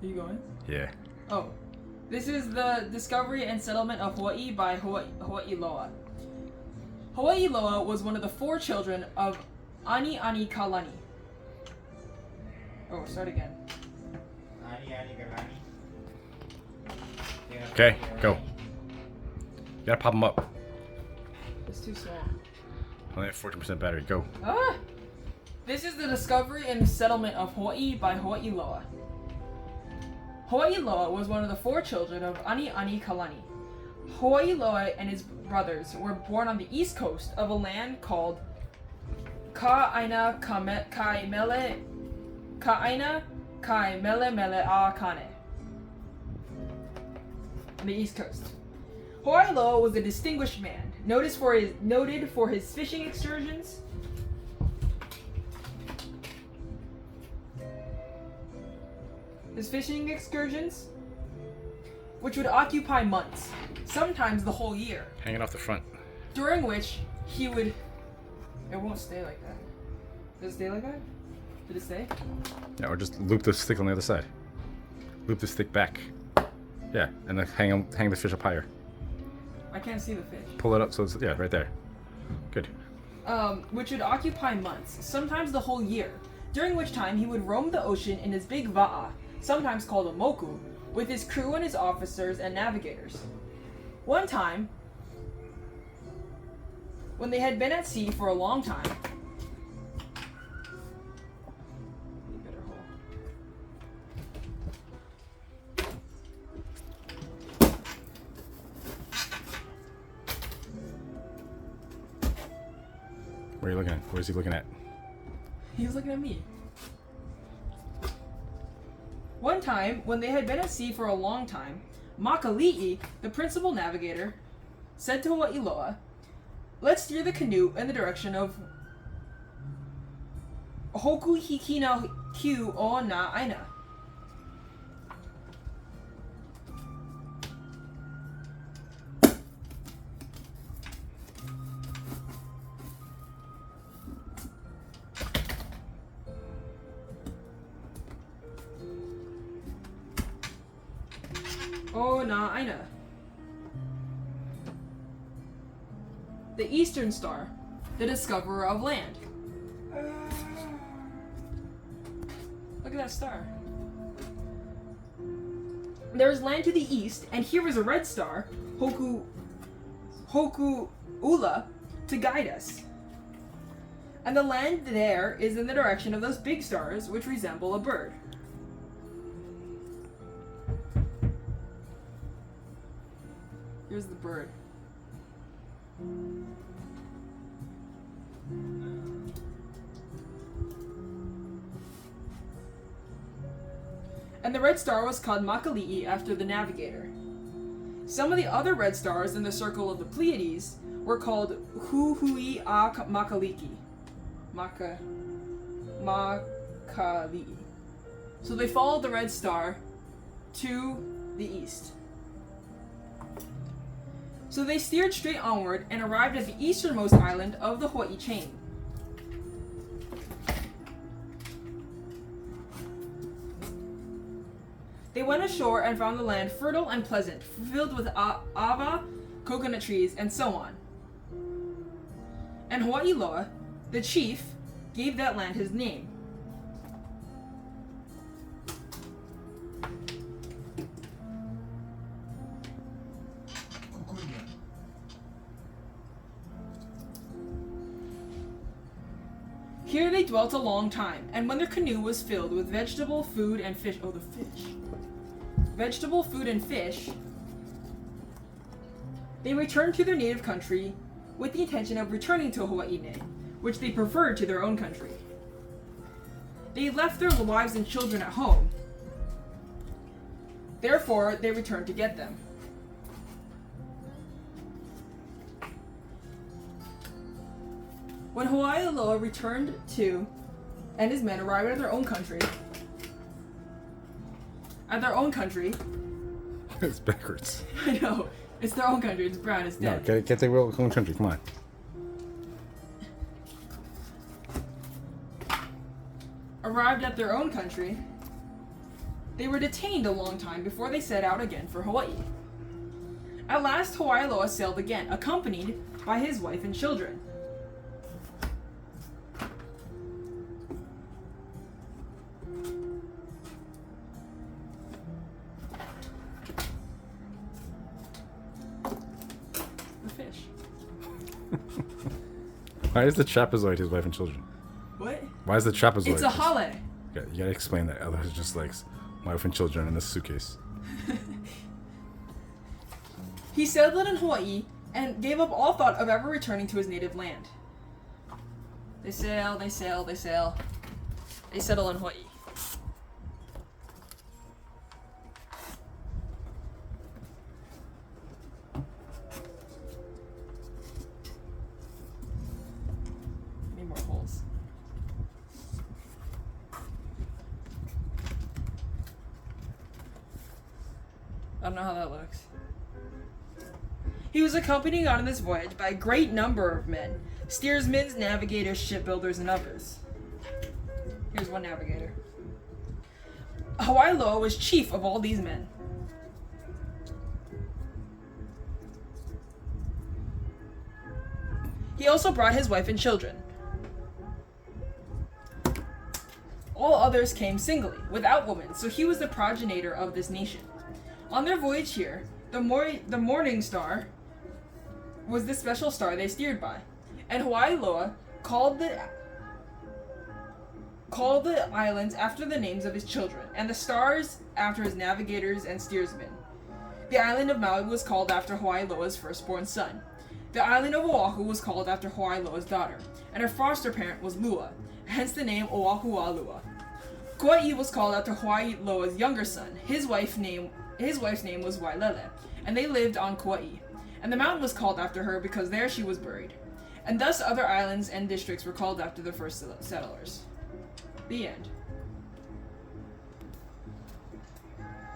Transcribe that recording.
Are you going? Yeah. Oh. This is the discovery and settlement of Hawaii by Hawaii Loa. Hawaii Loa was one of the 4 children of Ani Ani Kalani. Oh, start again. Okay, go. You gotta pop them up. It's too small. Only have 14% battery. Go. Ah! This is the discovery and settlement of Hawaii by Hawaii Loa. Hawaii Loa was one of the 4 children of Ani Ani Kalani. Hawaii Loa and his brothers were born on the east coast of a land called Ka'aina Kaimele Mele Akane. On the east coast. Hawaii Loa was a distinguished man, noted for his fishing excursions. Which would occupy months, sometimes the whole year, Hanging off the front. during which he would... It won't stay like that. Does it stay like that? Did it stay? Yeah, or just loop the stick on the other side. Loop the stick back. Yeah, and then hang the fish up higher. I can't see the fish. Pull it up so it's, yeah, right there. Good. Which would occupy months, sometimes the whole year, during which time he would roam the ocean in his big va'a, sometimes called a moku, with his crew and his officers and navigators. One time, when they had been at sea for a long time, Where are you looking at? Where's he looking at? he was looking at me. One time, when they had been at sea for a long time, Makali'i, the principal navigator, said to Hawaii Loa, "Let's steer the canoe in the direction of Hokuhikina Q o na Aina." O na Aina. The Eastern Star, the discoverer of land. Look at that star. There is land to the east, and here is a red star, Hoku Ula, to guide us. And the land there is in the direction of those big stars, which resemble a bird. Here's the bird. And the red star was called Makali'i after the navigator. Some of the other red stars in the circle of the Pleiades were called Huhui a Makaliki. Makali'i. So they followed the red star to the east. So they steered straight onward and arrived at the easternmost island of the Hawaii chain. They went ashore and found the land fertile and pleasant, filled with awa, coconut trees, and so on. And Hawaii Loa, the chief, gave that land his name. Here they dwelt a long time, and when their canoe was filled with vegetable, food, and fish... Oh, the fish. Vegetable, food, and fish, they returned to their native country with the intention of returning to Hawaii, which they preferred to their own country. They left their wives and children at home. Therefore, they returned to get them. When Hawaii Loa returned to, and his men arrived at their own country, It's backwards. I know, it's their own country, it's brown, it's No, dead. get the real home country. Come on. Arrived at their own country, They were detained a long time before they set out again for Hawaii. At last, Hawaiiloa sailed again, accompanied by his wife and children. The fish. Why is the trapezoid his wife and children? What? Why is the trapezoid? It's a hale. Yeah, you gotta explain that. Otherwise, just like wife and children in a suitcase. He settled in Hawaii and gave up all thought of ever returning to his native land. They sail, they sail, they sail. They settle in Hawaii. Need more holes. I don't know how that looks. He was accompanied on this voyage by a great number of men, steersmen, navigators, shipbuilders, and others. Here's one navigator. Hawaiiloa was chief of all these men. He also brought his wife and children. All others came singly, without women, so he was the progenitor of this nation. On their voyage here, the Morning Star was the special star they steered by, and Hawaiiloa called the islands after the names of his children, and the stars after his navigators and steersmen. The island of Maui was called after Hawaiiloa's firstborn son. The island of Oahu was called after Hawaiiloa's daughter, and her foster parent was Lua, hence the name Oahualua. Kauai was called after Hawaiiloa's younger son. His wife's name was Wailele, and they lived on Kauai. And the mountain was called after her because there she was buried. And thus other islands and districts were called after the first settlers. The end.